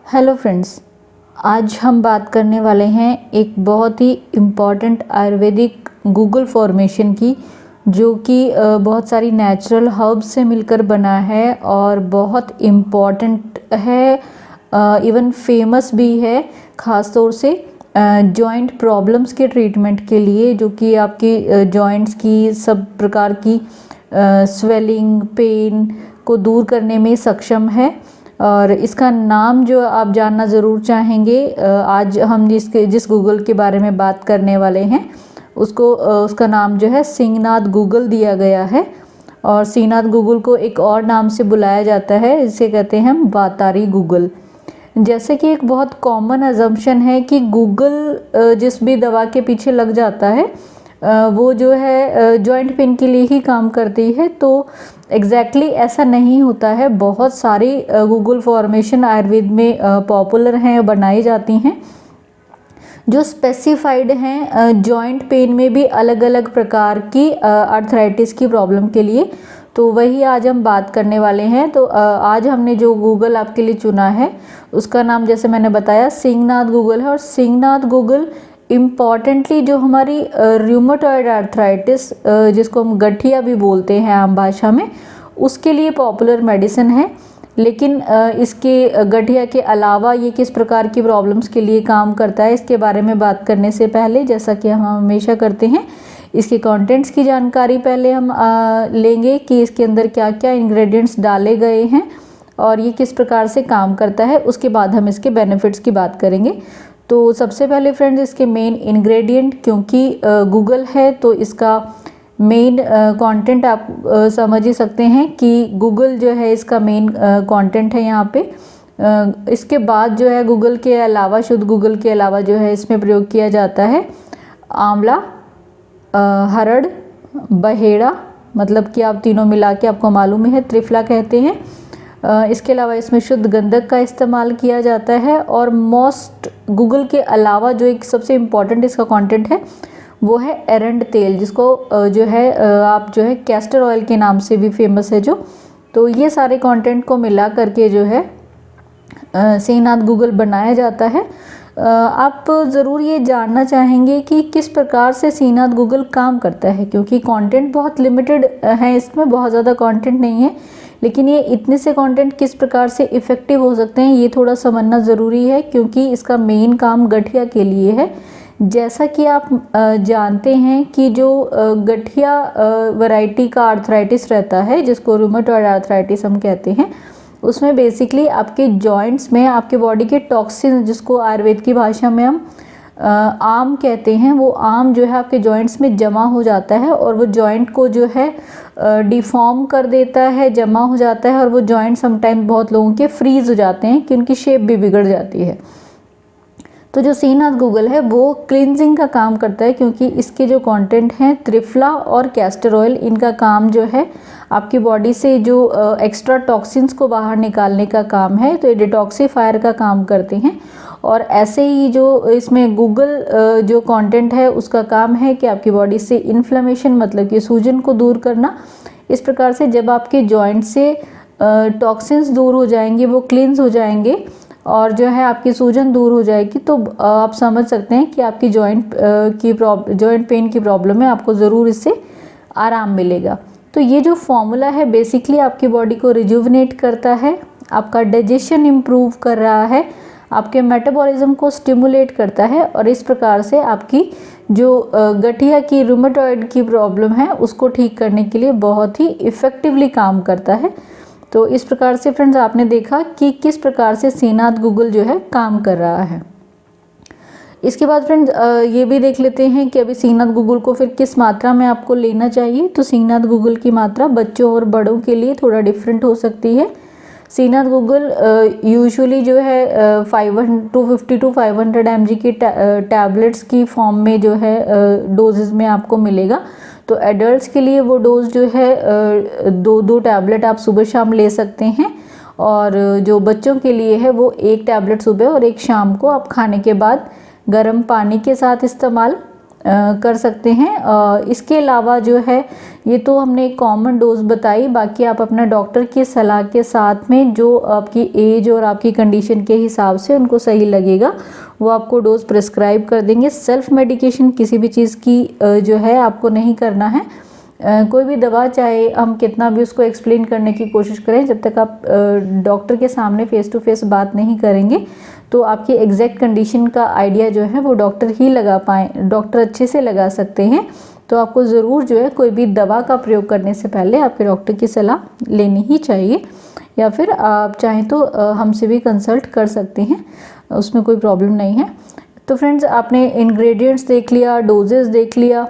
Hello friends, आज हम बात करने वाले हैं एक बहुत ही इम्पॉर्टेंट आयुर्वेदिक गूगल फॉर्मेशन की, जो कि बहुत सारी नेचुरल हर्ब्स से मिलकर बना है और बहुत इम्पॉर्टेंट है, इवन फेमस भी है, ख़ास तौर से जॉइंट प्रॉब्लम्स के ट्रीटमेंट के लिए, जो कि आपकी जॉइंट्स की सब प्रकार की स्वेलिंग, पेन को दूर करने में सक्षम है। और इसका नाम जो आप जानना ज़रूर चाहेंगे, आज हम जिस गूगल के बारे में बात करने वाले हैं उसका नाम जो है सिंहनाथ गूगल दिया गया है। और सिंहनाथ गूगल को एक और नाम से बुलाया जाता है, इसे कहते हैं हम वातारी गूगल। जैसे कि एक बहुत कॉमन अजम्पशन है कि गूगल जिस भी दवा के पीछे लग जाता है वो जो है जॉइंट पेन के लिए ही काम करती है, तो एग्जैक्टली ऐसा नहीं होता है। बहुत सारी गूगल फॉर्मेशन आयुर्वेद में पॉपुलर हैं, बनाई जाती हैं, जो स्पेसिफाइड हैं जॉइंट पेन में भी अलग अलग प्रकार की आर्थराइटिस की प्रॉब्लम के लिए। तो वही आज हम बात करने वाले हैं। तो आज हमने जो गूगल आपके लिए चुना है उसका नाम, जैसे मैंने बताया, सिंहनाथ गूगल है। और सिंहनाथ गूगल इम्पॉर्टेंटली जो हमारी रूमेटॉइड आर्थराइटिस, जिसको हम गठिया भी बोलते हैं आम भाषा में, उसके लिए पॉपुलर मेडिसिन है। लेकिन इसके गठिया के अलावा ये किस प्रकार की प्रॉब्लम्स के लिए काम करता है, इसके बारे में बात करने से पहले, जैसा कि हम हमेशा करते हैं, इसके कंटेंट्स की जानकारी पहले हम लेंगे कि इसके अंदर क्या क्या इंग्रेडिएंट्स डाले गए हैं और ये किस प्रकार से काम करता है। उसके बाद हम इसके बेनिफिट्स की बात करेंगे। तो सबसे पहले फ्रेंड्स, इसके मेन इंग्रेडिएंट, क्योंकि गूगल है तो इसका मेन कंटेंट आप समझ ही सकते हैं कि गूगल जो है इसका मेन कंटेंट है यहाँ पे। इसके बाद जो है गूगल के अलावा, शुद्ध गूगल के अलावा जो है इसमें प्रयोग किया जाता है आंवला, हरड़, बहेड़ा, मतलब कि आप तीनों मिला के आपको मालूम है त्रिफला कहते हैं। इसके अलावा इसमें शुद्ध गंधक का इस्तेमाल किया जाता है। और मोस्ट गूगल के अलावा जो एक सबसे इम्पॉर्टेंट इसका कंटेंट है वो है एरंड तेल, जिसको जो है आप जो है कैस्टर ऑयल के नाम से भी फेमस है जो। तो ये सारे कंटेंट को मिला करके जो है सिंहनाथ गूगल बनाया जाता है। आप ज़रूर ये जानना चाहेंगे कि किस प्रकार से सिंहनाथ गूगल काम करता है, क्योंकि कंटेंट बहुत लिमिटेड है, इसमें बहुत ज़्यादा कंटेंट नहीं है, लेकिन ये इतने से कंटेंट किस प्रकार से इफ़ेक्टिव हो सकते हैं ये थोड़ा समझना ज़रूरी है, क्योंकि इसका मेन काम गठिया के लिए है। जैसा कि आप जानते हैं कि जो गठिया वैरायटी का आर्थराइटिस रहता है, जिसको रूमेटॉइड आर्थराइटिस हम कहते हैं, उसमें बेसिकली आपके जॉइंट्स में आपके बॉडी के टॉक्सिन, जिसको आयुर्वेद की भाषा में हम आम कहते हैं, वो आम जो है आपके जॉइंट्स में जमा हो जाता है और वो जॉइंट को जो है डिफॉर्म कर देता है, जमा हो जाता है। और वो जॉइंट समटाइम बहुत लोगों के फ्रीज हो जाते हैं कि उनकी शेप भी बिगड़ जाती है। तो जो सिंहनाथ गूगल है वो क्लींजिंग का काम करता है, क्योंकि इसके जो कंटेंट हैं त्रिफला और कैस्टर ऑयल, इनका काम जो है आपकी बॉडी से जो एक्स्ट्रा टॉक्सिन्स को बाहर निकालने का काम है। तो ये डिटॉक्सीफायर का काम करते हैं। और ऐसे ही जो इसमें गूगल जो कंटेंट है उसका काम है कि आपकी बॉडी से इन्फ्लेमेशन, मतलब कि सूजन को दूर करना। इस प्रकार से जब आपके जॉइंट से टॉक्सिन्स दूर हो जाएंगे, वो क्लींस हो जाएंगे और जो है आपकी सूजन दूर हो जाएगी, तो आप समझ सकते हैं कि आपकी जॉइंट पेन की प्रॉब्लम है, आपको ज़रूर इससे आराम मिलेगा। तो ये जो फॉर्मूला है बेसिकली आपकी बॉडी को रिजुवनेट करता है, आपका डाइजेशन इम्प्रूव कर रहा है, आपके मेटाबॉलिज्म को स्टिमुलेट करता है, और इस प्रकार से आपकी जो गठिया की रूमेटॉइड की प्रॉब्लम है उसको ठीक करने के लिए बहुत ही इफ़ेक्टिवली काम करता है। तो इस प्रकार से फ्रेंड्स आपने देखा कि किस प्रकार से सिंहनाथ गूगल जो है काम कर रहा है। इसके बाद फ्रेंड्स ये भी देख लेते हैं कि अभी सिंहनाथ गूगल को फिर किस मात्रा में आपको लेना चाहिए। तो सिंहनाथ गूगल की मात्रा बच्चों और बड़ों के लिए थोड़ा डिफरेंट हो सकती है। सिंहनाथ गूगल यूजुअली जो है 250 to 500 mg की टैबलेट्स की फॉर्म में जो है डोजेज में आपको मिलेगा। तो एडल्ट्स के लिए वो डोज जो है 2 टैबलेट आप सुबह शाम ले सकते हैं, और जो बच्चों के लिए है वो 1 टैबलेट सुबह और 1 शाम को आप खाने के बाद गर्म पानी के साथ इस्तेमाल कर सकते हैं। इसके अलावा जो है ये तो हमने एक कॉमन डोज बताई, बाकी आप अपना डॉक्टर की सलाह के साथ में जो आपकी एज और आपकी कंडीशन के हिसाब से उनको सही लगेगा वो आपको डोज प्रिस्क्राइब कर देंगे। सेल्फ मेडिकेशन किसी भी चीज़ की जो है आपको नहीं करना है। कोई भी दवा चाहे हम कितना भी उसको एक्सप्लेन करने की कोशिश करें, जब तक आप डॉक्टर के सामने फेस टू फेस बात नहीं करेंगे तो आपकी एग्जैक्ट कंडीशन का आइडिया जो है वो डॉक्टर ही लगा पाए, डॉक्टर अच्छे से लगा सकते हैं। तो आपको ज़रूर जो है कोई भी दवा का प्रयोग करने से पहले आपके डॉक्टर की सलाह लेनी ही चाहिए, या फिर आप चाहें तो हमसे भी कंसल्ट कर सकते हैं, उसमें कोई प्रॉब्लम नहीं है। तो फ्रेंड्स, आपने इंग्रेडिएंट्स देख लिया, डोजेस देख लिया,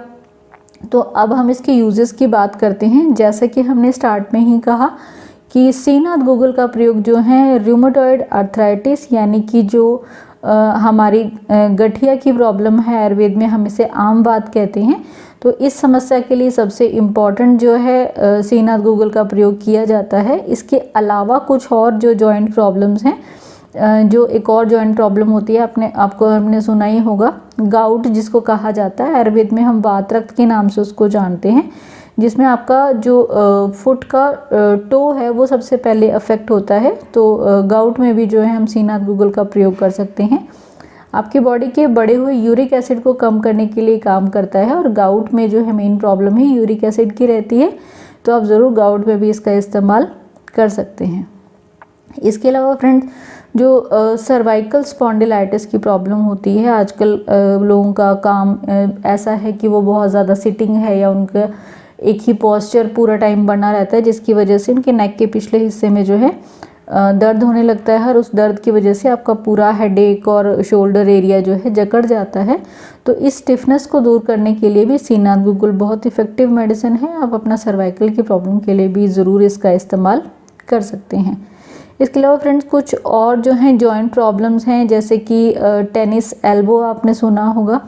तो अब हम इसके यूजेस की बात करते हैं। जैसा कि हमने स्टार्ट में ही कहा कि श्रीनाथ गूगल का प्रयोग जो है रूमेटॉइड आर्थराइटिस यानी कि जो हमारी गठिया की प्रॉब्लम है, आयुर्वेद में हम इसे आम बात कहते हैं, तो इस समस्या के लिए सबसे इम्पॉर्टेंट जो है श्रीनाथ गूगल का प्रयोग किया जाता है। इसके अलावा कुछ और जो जॉइंट प्रॉब्लम्स हैं, जो एक और जॉइंट प्रॉब्लम होती है हमने सुना ही होगा, गाउट जिसको कहा जाता है, आयुर्वेद में हम वात रक्त के नाम से उसको जानते हैं, जिसमें आपका जो फुट का टो है वो सबसे पहले अफेक्ट होता है। तो गाउट में भी जो है हम श्रीनाथ गूगल का प्रयोग कर सकते हैं। आपकी बॉडी के बढ़े हुए यूरिक एसिड को कम करने के लिए काम करता है, और गाउट में जो है मेन प्रॉब्लम ही यूरिक एसिड की रहती है, तो आप ज़रूर गाउट में भी इसका इस्तेमाल कर सकते हैं। इसके अलावा फ्रेंड्स, जो सर्वाइकल स्पॉन्डिलाइटिस की प्रॉब्लम होती है, आजकल लोगों का काम ऐसा है कि वो बहुत ज़्यादा सिटिंग है या उनका एक ही पोस्चर पूरा टाइम बना रहता है, जिसकी वजह से उनके नेक के पिछले हिस्से में जो है दर्द होने लगता है, और उस दर्द की वजह से आपका पूरा हेडेक और शोल्डर एरिया जो है जकड़ जाता है। तो इस स्टिफनेस को दूर करने के लिए भी श्रीनाथ गूगल बहुत इफ़ेक्टिव मेडिसिन है। आप अपना सर्वाइकल की प्रॉब्लम के लिए भी ज़रूर इसका इस्तेमाल कर सकते हैं। इसके अलावा फ्रेंड्स, कुछ और जो हैं जॉइंट प्रॉब्लम्स हैं, जैसे कि टेनिस एल्बो आपने सुना होगा।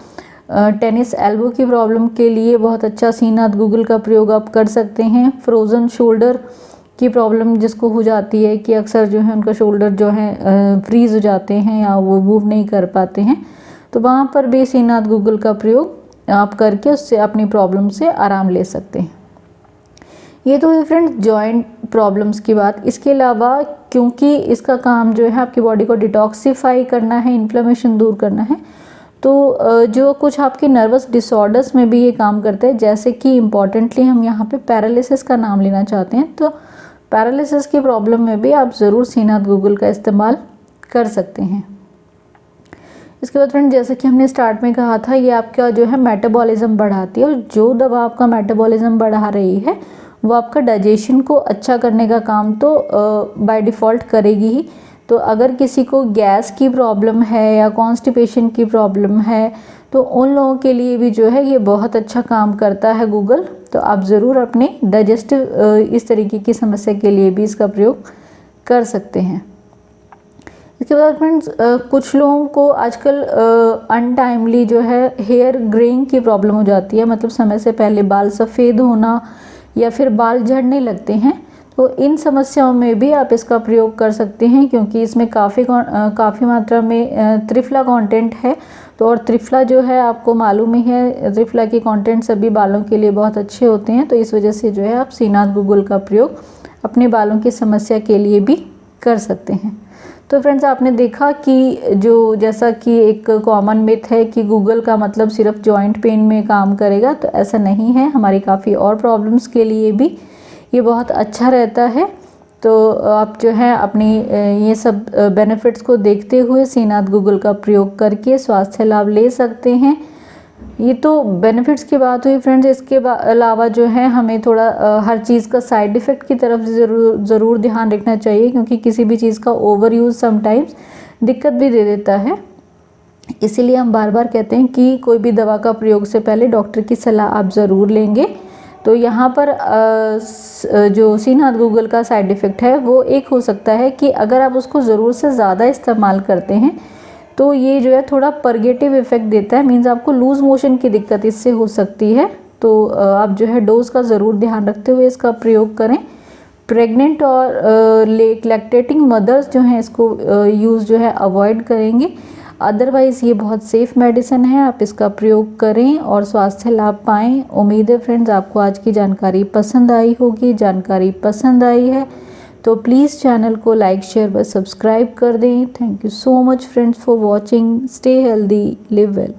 टेनिस एल्बो की प्रॉब्लम के लिए बहुत अच्छा श्रीनाथ गूगल का प्रयोग आप कर सकते हैं। फ्रोज़न शोल्डर की प्रॉब्लम जिसको हो जाती है कि अक्सर जो है उनका शोल्डर जो है फ्रीज़ हो जाते हैं या वो मूव नहीं कर पाते हैं, तो वहाँ पर भी श्रीनाथ गूगल का प्रयोग आप करके उससे अपनी प्रॉब्लम से आराम ले सकते हैं। ये तो है फ्रेंड्स जॉइंट प्रॉब्लम्स की बात। इसके अलावा क्योंकि इसका काम जो है आपकी बॉडी को डिटॉक्सिफाई करना है, इन्फ्लेमेशन दूर करना है, तो जो कुछ आपके नर्वस डिसऑर्डर्स में भी ये काम करता है, जैसे कि इम्पॉर्टेंटली हम यहाँ पे पैरालिसिस का नाम लेना चाहते हैं, तो पैरालिसिस की प्रॉब्लम में भी आप ज़रूर श्रीनाथ गूगल का इस्तेमाल कर सकते हैं। इसके बाद फ्रेंड, जैसे कि हमने स्टार्ट में कहा था, ये आपका जो है मेटाबॉलिज्म बढ़ाती है, और जो दवा आपका मेटाबॉलिज्म बढ़ा रही है वो आपका डाइजेशन को अच्छा करने का काम तो बाय डिफ़ॉल्ट करेगी ही। तो अगर किसी को गैस की प्रॉब्लम है या कॉन्स्टिपेशन की प्रॉब्लम है, तो उन लोगों के लिए भी जो है ये बहुत अच्छा काम करता है गूगल। तो आप ज़रूर अपने डाइजेस्टिव इस तरीके की समस्या के लिए भी इसका प्रयोग कर सकते हैं। इसके बाद फ्रेंड्स, कुछ लोगों को आजकल अनटाइमली जो है हेयर ग्रेइंग की प्रॉब्लम हो जाती है, मतलब समय से पहले बाल सफ़ेद होना या फिर बाल झड़ने लगते हैं। तो इन समस्याओं में भी आप इसका प्रयोग कर सकते हैं, क्योंकि इसमें काफ़ी मात्रा में त्रिफला कंटेंट है। तो और त्रिफला जो है आपको मालूम ही है, त्रिफला के कंटेंट सभी बालों के लिए बहुत अच्छे होते हैं। तो इस वजह से जो है आप श्रीनाथ गूगल का प्रयोग अपने बालों की समस्या के लिए भी कर सकते हैं। तो फ्रेंड्स, आपने देखा कि जो जैसा कि एक कॉमन मिथ है कि गूगल का मतलब सिर्फ जॉइंट पेन में काम करेगा, तो ऐसा नहीं है। हमारी काफ़ी और प्रॉब्लम्स के लिए भी ये बहुत अच्छा रहता है। तो आप जो है अपनी ये सब बेनिफिट्स को देखते हुए श्रीनाथ गूगल का प्रयोग करके स्वास्थ्य लाभ ले सकते हैं। ये तो बेनिफिट्स की बात हुई फ्रेंड्स। इसके अलावा जो है हमें थोड़ा हर चीज़ का साइड इफ़ेक्ट की तरफ ज़रूर ध्यान रखना चाहिए, क्योंकि किसी भी चीज़ का ओवर यूज़ समटाइम्स दिक्कत भी दे देता है। इसीलिए हम बार बार कहते हैं कि कोई भी दवा का प्रयोग से पहले डॉक्टर की सलाह आप ज़रूर लेंगे। तो यहाँ पर जो श्रीनाथ गूगल का साइड इफ़ेक्ट है वो एक हो सकता है कि अगर आप उसको ज़रूर से ज़्यादा इस्तेमाल करते हैं तो ये जो है थोड़ा परगेटिव इफ़ेक्ट देता है, मीन्स आपको लूज़ मोशन की दिक्कत इससे हो सकती है। तो आप जो है डोज का ज़रूर ध्यान रखते हुए इसका प्रयोग करें। प्रेग्नेंट और लैक्टेटिंग मदर्स जो हैं इसको यूज़ जो है अवॉइड करेंगे। अदरवाइज़ ये बहुत सेफ़ मेडिसिन है, आप इसका प्रयोग करें और स्वास्थ्य लाभ पाएँ। उम्मीद है फ्रेंड्स आपको आज की जानकारी पसंद आई होगी। जानकारी पसंद आई है तो प्लीज़ चैनल को लाइक शेयर व सब्सक्राइब कर दें। Thank you so much friends for watching. Stay healthy, live well.